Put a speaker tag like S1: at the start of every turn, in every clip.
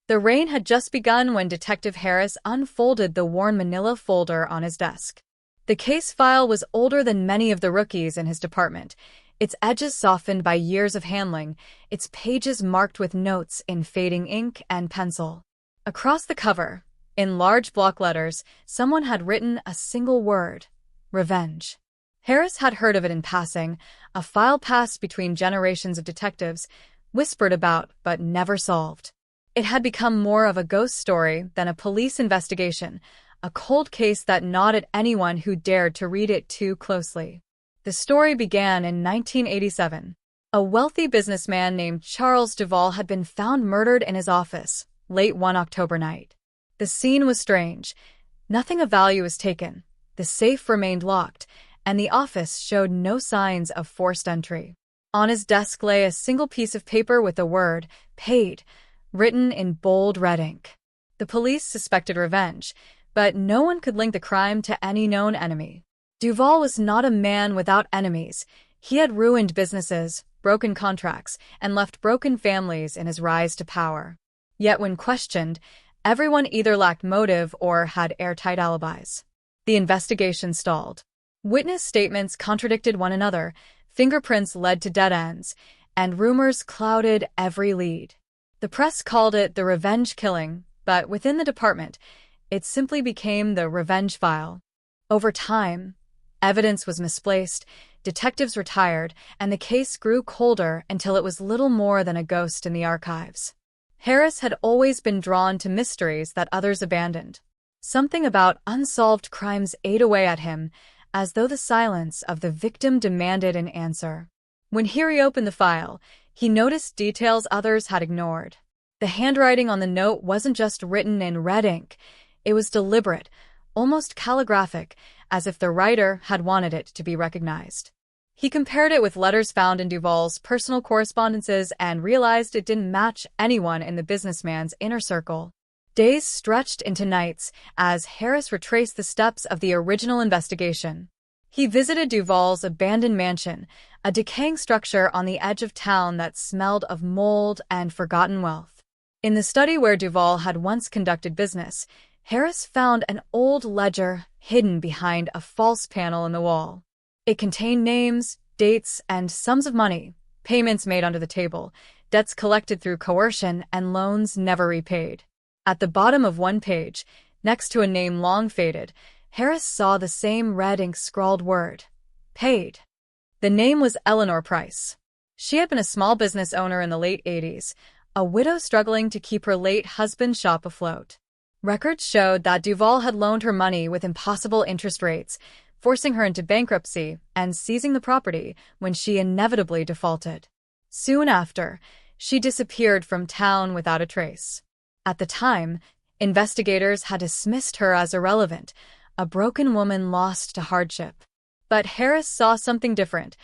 S1: The rain had just begun when Detective Harris unfolded the worn manila folder on his desk. The case file was older than many of the rookies in his department, its edges softened by years of handling, its pages marked with notes in fading ink and pencil. Across the cover, in large block letters, someone had written a single word: revenge. Harris had heard of it in passing, a file passed between generations of detectives, whispered about but never solved. It had become more of a ghost story than a police investigation, a cold case that gnawed at anyone who dared to read it too closely. The story began in 1987. A wealthy businessman named Charles Duvall had been found murdered in his office, late one October night. The scene was strange. Nothing of value was taken, the safe remained locked, and the office showed no signs of forced entry. On his desk lay a single piece of paper with the word, paid, written in bold red ink. The police suspected revenge, but no one could link the crime to any known enemy. Duvall was not a man without enemies. He had ruined businesses, broken contracts, and left broken families in his rise to power. Yet when questioned, everyone either lacked motive or had airtight alibis. The investigation stalled. Witness statements contradicted one another, fingerprints led to dead ends, and rumors clouded every lead. The press called it the revenge killing, but within the department, it simply became the Revenge File. Over time, evidence was misplaced, detectives retired, and the case grew colder until it was little more than a ghost in the archives. Harris had always been drawn to mysteries that others abandoned. Something about unsolved crimes ate away at him, as though the silence of the victim demanded an answer. When he reopened the file, he noticed details others had ignored. The handwriting on the note wasn't just written in red ink. It was deliberate, almost calligraphic, as if the writer had wanted it to be recognized. He compared it with letters found in Duvall's personal correspondences and realized it didn't match anyone in the businessman's inner circle. Days stretched into nights as Harris retraced the steps of the original investigation. He visited Duvall's abandoned mansion, a decaying structure on the edge of town that smelled of mold and forgotten wealth. In the study where Duvall had once conducted business, Harris found an old ledger hidden behind a false panel in the wall. It contained names, dates, and sums of money, payments made under the table, debts collected through coercion, and loans never repaid. At the bottom of one page, next to a name long faded, Harris saw the same red ink scrawled word, paid. The name was Eleanor Price. She had been a small business owner in the late 80s, a widow struggling to keep her late husband's shop afloat. Records showed that Duvall had loaned her money with impossible interest rates, forcing her into bankruptcy and seizing the property when she inevitably defaulted. Soon after, she disappeared from town without a trace. At the time, investigators had dismissed her as irrelevant, a broken woman lost to hardship. But Harris saw something different,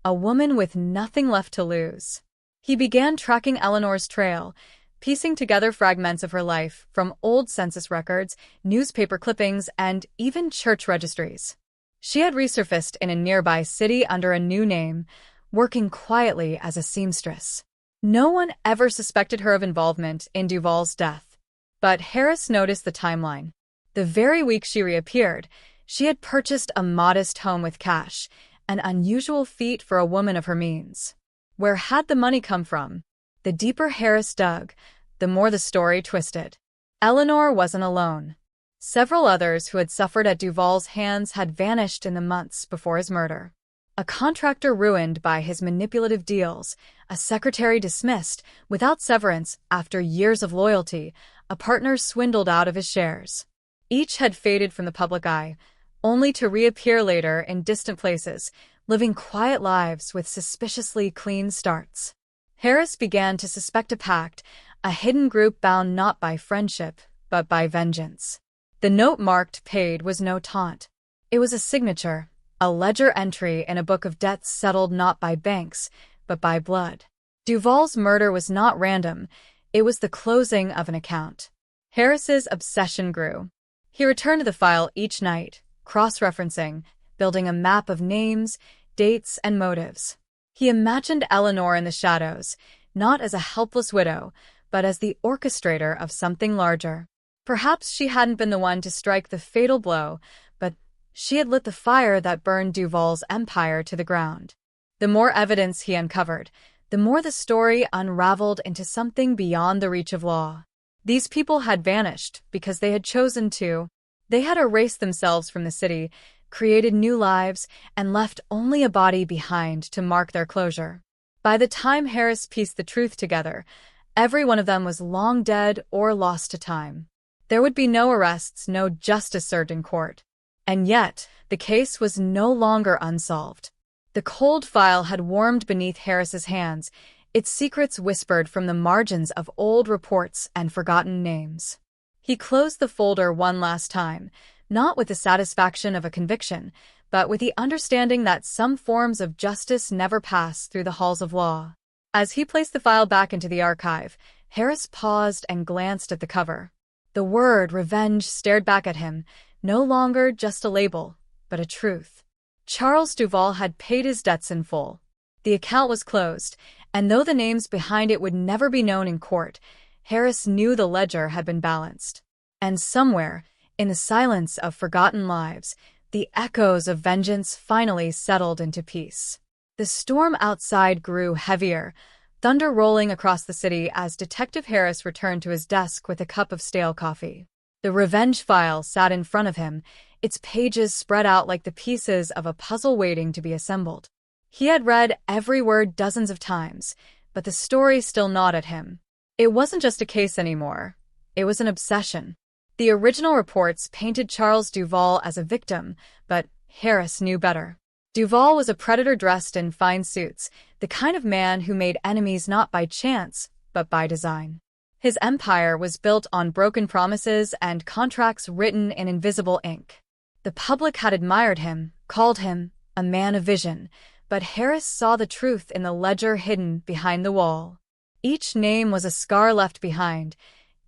S1: a woman with nothing left to lose. He began tracking Eleanor's trail, piecing together fragments of her life from old census records, newspaper clippings, and even church registries. She had resurfaced in a nearby city under a new name, working quietly as a seamstress. No one ever suspected her of involvement in Duvall's death. But Harris noticed the timeline. The very week she reappeared, she had purchased a modest home with cash, an unusual feat for a woman of her means. Where had the money come from? The deeper Harris dug, the more the story twisted. Eleanor wasn't alone. Several others who had suffered at Duvall's hands had vanished in the months before his murder. A contractor ruined by his manipulative deals, a secretary dismissed without severance after years of loyalty, a partner swindled out of his shares. Each had faded from the public eye, only to reappear later in distant places, living quiet lives with suspiciously clean starts. Harris began to suspect a pact, a hidden group bound not by friendship, but by vengeance. The note marked paid was no taunt. It was a signature, a ledger entry in a book of debts settled not by banks, but by blood. Duvall's murder was not random, it was the closing of an account. Harris's obsession grew. He returned to the file each night, cross-referencing, building a map of names, dates, and motives. He imagined Eleanor in the shadows, not as a helpless widow, but as the orchestrator of something larger. Perhaps she hadn't been the one to strike the fatal blow, but she had lit the fire that burned Duval's empire to the ground. The more evidence he uncovered, the more the story unraveled into something beyond the reach of law. These people had vanished because they had chosen to. They had erased themselves from the city, created new lives, and left only a body behind to mark their closure. By the time Harris pieced the truth together, every one of them was long dead or lost to time. There would be no arrests, no justice served in court. And yet, the case was no longer unsolved. The cold file had warmed beneath Harris's hands, its secrets whispered from the margins of old reports and forgotten names. He closed the folder one last time, not with the satisfaction of a conviction, but with the understanding that some forms of justice never pass through the halls of law. As he placed the file back into the archive, Harris paused and glanced at the cover. The word revenge stared back at him, no longer just a label, but a truth. Charles Duval had paid his debts in full. The account was closed, and though the names behind it would never be known in court, Harris knew the ledger had been balanced. And somewhere, in the silence of forgotten lives, the echoes of vengeance finally settled into peace. The storm outside grew heavier, thunder rolling across the city as Detective Harris returned to his desk with a cup of stale coffee. The revenge file sat in front of him, its pages spread out like the pieces of a puzzle waiting to be assembled. He had read every word dozens of times, but the story still gnawed at him. It wasn't just a case anymore. It was an obsession. The original reports painted Charles Duval as a victim, but Harris knew better. Duval was a predator dressed in fine suits, the kind of man who made enemies not by chance, but by design. His empire was built on broken promises and contracts written in invisible ink. The public had admired him, called him a man of vision, but Harris saw the truth in the ledger hidden behind the wall. Each name was a scar left behind,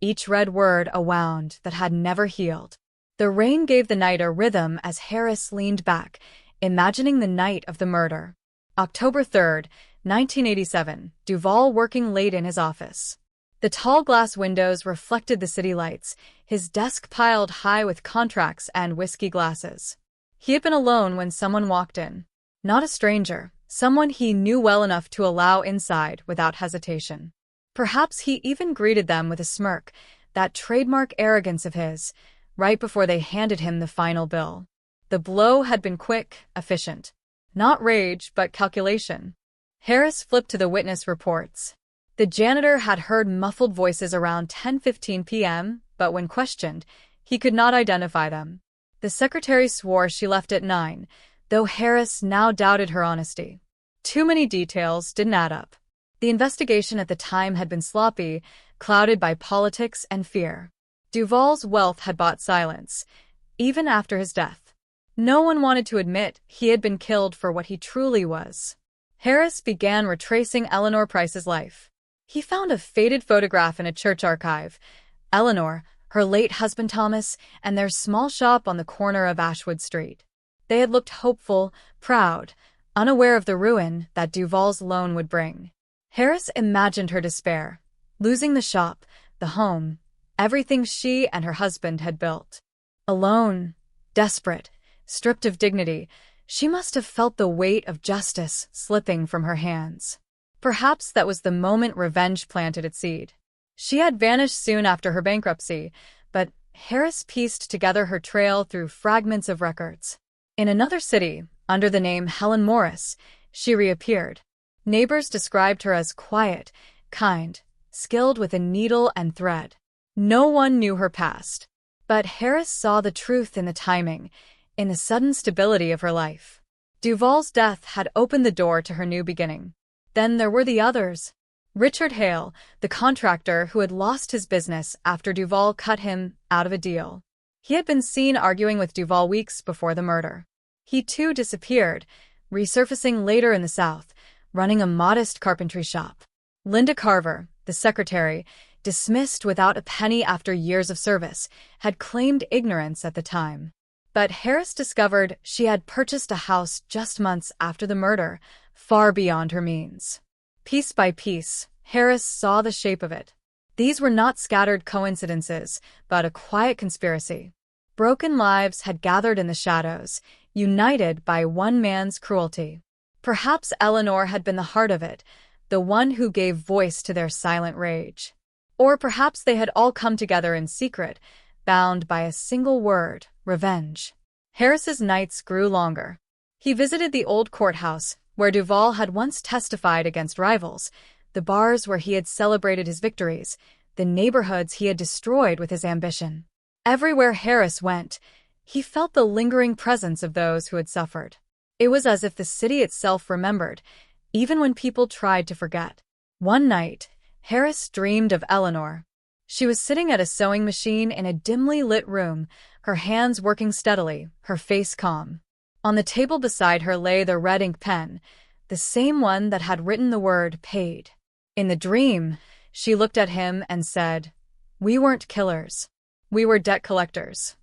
S1: each red word a wound that had never healed. The rain gave the night a rhythm as Harris leaned back, imagining the night of the murder. October 3rd, 1987, Duval working late in his office. The tall glass windows reflected the city lights, his desk piled high with contracts and whiskey glasses. He had been alone when someone walked in. Not a stranger, someone he knew well enough to allow inside without hesitation. Perhaps he even greeted them with a smirk, that trademark arrogance of his, right before they handed him the final bill. The blow had been quick, efficient. Not rage, but calculation. Harris flipped to the witness reports. The janitor had heard muffled voices around 10:15 p.m., but when questioned, he could not identify them. The secretary swore she left at 9, though Harris now doubted her honesty. Too many details didn't add up. The investigation at the time had been sloppy, clouded by politics and fear. Duval's wealth had bought silence, even after his death. No one wanted to admit he had been killed for what he truly was. Harris began retracing Eleanor Price's life. He found a faded photograph in a church archive. Eleanor, her late husband Thomas, and their small shop on the corner of Ashwood Street. They had looked hopeful, proud, unaware of the ruin that Duval's loan would bring. Harris imagined her despair, losing the shop, the home, everything she and her husband had built. Alone, desperate, stripped of dignity, she must have felt the weight of justice slipping from her hands. Perhaps that was the moment revenge planted its seed. She had vanished soon after her bankruptcy, but Harris pieced together her trail through fragments of records. In another city, under the name Helen Morris, she reappeared. Neighbors described her as quiet, kind, skilled with a needle and thread. No one knew her past. But Harris saw the truth in the timing, in the sudden stability of her life. Duval's death had opened the door to her new beginning. Then there were the others. Richard Hale, the contractor who had lost his business after Duval cut him out of a deal. He had been seen arguing with Duval weeks before the murder. He too disappeared, resurfacing later in the South, running a modest carpentry shop. Linda Carver, the secretary, dismissed without a penny after years of service, had claimed ignorance at the time. But Harris discovered she had purchased a house just months after the murder, far beyond her means. Piece by piece, Harris saw the shape of it. These were not scattered coincidences, but a quiet conspiracy. Broken lives had gathered in the shadows, united by one man's cruelty. Perhaps Eleanor had been the heart of it, the one who gave voice to their silent rage. Or perhaps they had all come together in secret, bound by a single word: revenge. Harris's nights grew longer. He visited the old courthouse, where Duvall had once testified against rivals, the bars where he had celebrated his victories, the neighborhoods he had destroyed with his ambition. Everywhere Harris went, he felt the lingering presence of those who had suffered. It was as if the city itself remembered, even when people tried to forget. One night, Harris dreamed of Eleanor. She was sitting at a sewing machine in a dimly lit room, her hands working steadily, her face calm. On the table beside her lay the red ink pen, the same one that had written the word paid. In the dream, she looked at him and said, "We weren't killers. We were debt collectors."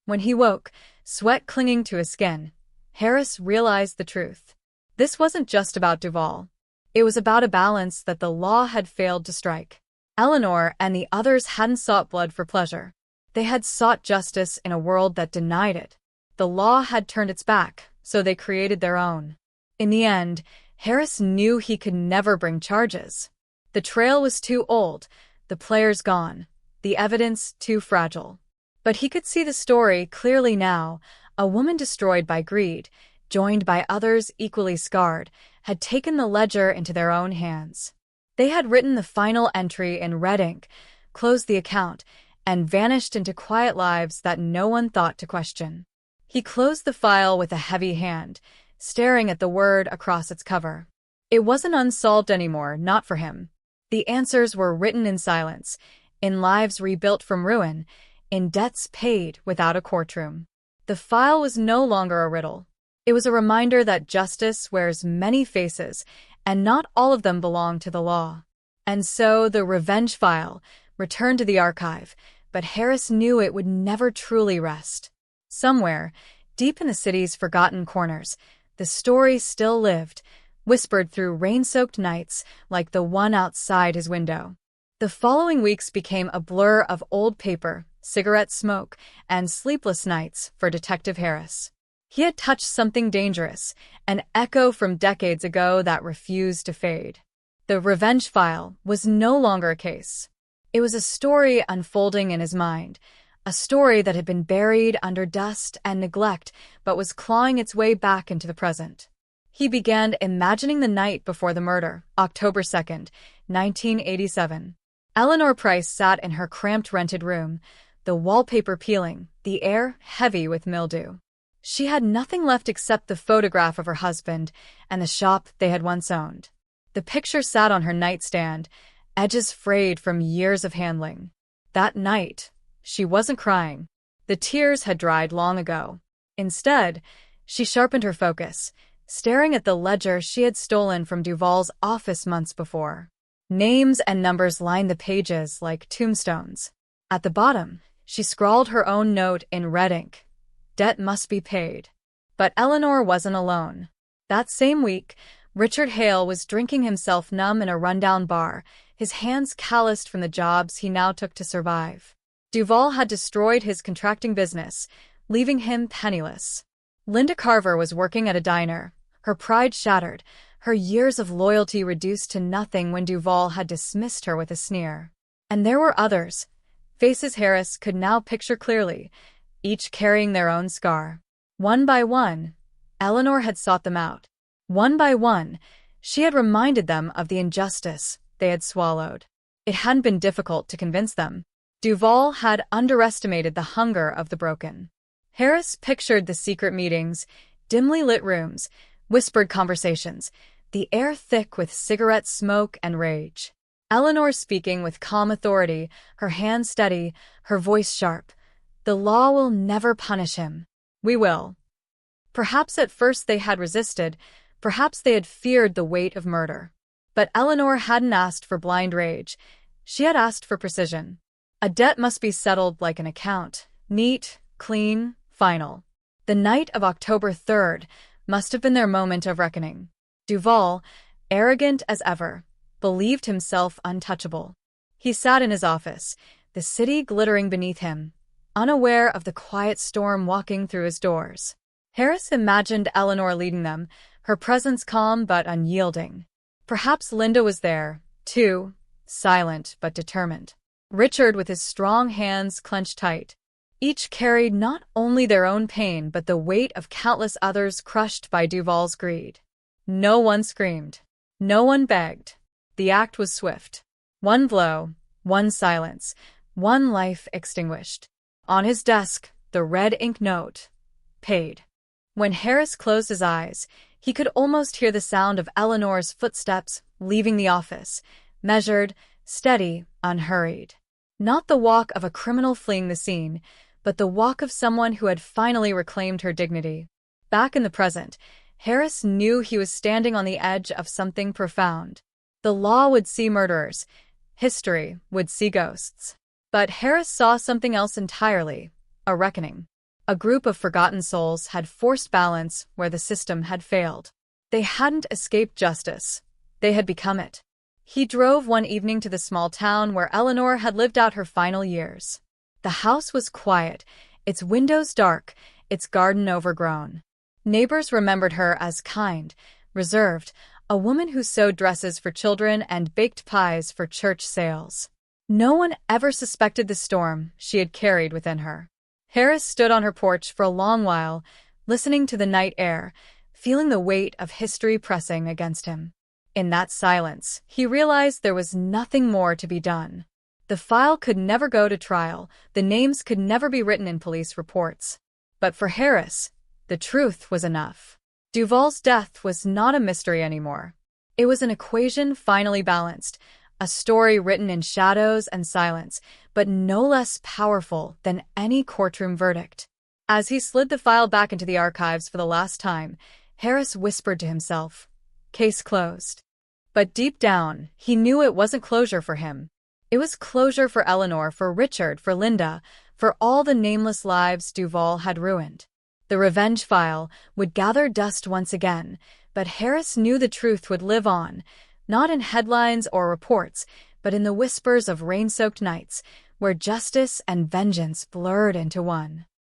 S1: When he woke, sweat clinging to his skin, Harris realized the truth. This wasn't just about Duvall. It was about a balance that the law had failed to strike. Eleanor and the others hadn't sought blood for pleasure. They had sought justice in a world that denied it. The law had turned its back, so they created their own. In the end, Harris knew he could never bring charges. The trail was too old, the players gone, the evidence too fragile. But he could see the story clearly now. A woman destroyed by greed, joined by others equally scarred, had taken the ledger into their own hands. They had written the final entry in red ink, closed the account, and vanished into quiet lives that no one thought to question. He closed the file with a heavy hand, staring at the word across its cover. It wasn't unsolved anymore, not for him. The answers were written in silence, in lives rebuilt from ruin, in debts paid without a courtroom. The file was no longer a riddle. It was a reminder that justice wears many faces, and not all of them belong to the law. And so the revenge file returned to the archive, but Harris knew it would never truly rest. Somewhere, deep in the city's forgotten corners, the story still lived, whispered through rain-soaked nights like the one outside his window. The following weeks became a blur of old paper, cigarette smoke, and sleepless nights for Detective Harris. He had touched something dangerous, an echo from decades ago that refused to fade. The revenge file was no longer a case. It was a story unfolding in his mind, a story that had been buried under dust and neglect but was clawing its way back into the present. He began imagining the night before the murder, October 2nd, 1987. Eleanor Price sat in her cramped rented room, the wallpaper peeling, the air heavy with mildew. She had nothing left except the photograph of her husband and the shop they had once owned. The picture sat on her nightstand, edges frayed from years of handling. That night, she wasn't crying. The tears had dried long ago. Instead, she sharpened her focus, staring at the ledger she had stolen from Duvall's office months before. Names and numbers lined the pages like tombstones. At the bottom, she scrawled her own note in red ink. Debt must be paid. But Eleanor wasn't alone. That same week, Richard Hale was drinking himself numb in a rundown bar, his hands calloused from the jobs he now took to survive. Duvall had destroyed his contracting business, leaving him penniless. Linda Carver was working at a diner, her pride shattered, her years of loyalty reduced to nothing when Duvall had dismissed her with a sneer. And there were others, faces Harris could now picture clearly, each carrying their own scar. One by one, Eleanor had sought them out. One by one, she had reminded them of the injustice they had swallowed. It hadn't been difficult to convince them. Duvall had underestimated the hunger of the broken. Harris pictured the secret meetings, dimly lit rooms, whispered conversations, the air thick with cigarette smoke and rage. Eleanor speaking with calm authority, her hands steady, her voice sharp. The law will never punish him. We will. Perhaps at first they had resisted, perhaps they had feared the weight of murder. But Eleanor hadn't asked for blind rage. She had asked for precision. A debt must be settled like an account, neat, clean, final. The night of October 3rd must have been their moment of reckoning. Duvall, arrogant as ever, believed himself untouchable. He sat in his office, the city glittering beneath him, unaware of the quiet storm walking through his doors. Harris imagined Eleanor leading them, her presence calm but unyielding. Perhaps Linda was there, too, silent but determined. Richard with his strong hands clenched tight. Each carried not only their own pain but the weight of countless others crushed by Duval's greed. No one screamed. No one begged. The act was swift. One blow, one silence, one life extinguished. On his desk, the red ink note. Paid. When Harris closed his eyes, he could almost hear the sound of Eleanor's footsteps leaving the office, measured, steady, unhurried. Not the walk of a criminal fleeing the scene, but the walk of someone who had finally reclaimed her dignity. Back in the present, Harris knew he was standing on the edge of something profound. The law would see murderers. History would see ghosts. But Harris saw something else entirely, a reckoning. A group of forgotten souls had forced balance where the system had failed. They hadn't escaped justice. They had become it. He drove one evening to the small town where Eleanor had lived out her final years. The house was quiet, its windows dark, its garden overgrown. Neighbors remembered her as kind, reserved, a woman who sewed dresses for children and baked pies for church sales. No one ever suspected the storm she had carried within her. Harris stood on her porch for a long while, listening to the night air, feeling the weight of history pressing against him. In that silence, he realized there was nothing more to be done. The file could never go to trial, the names could never be written in police reports. But for Harris, the truth was enough. Duval's death was not a mystery anymore. It was an equation finally balanced, a story written in shadows and silence, but no less powerful than any courtroom verdict. As he slid the file back into the archives for the last time, Harris whispered to himself, "Case closed." But deep down, he knew it wasn't closure for him. It was closure for Eleanor, for Richard, for Linda, for all the nameless lives Duval had ruined. The revenge file would gather dust once again, but Harris knew the truth would live on, not in headlines or reports, but in the whispers of rain-soaked nights, where justice and vengeance blurred into one.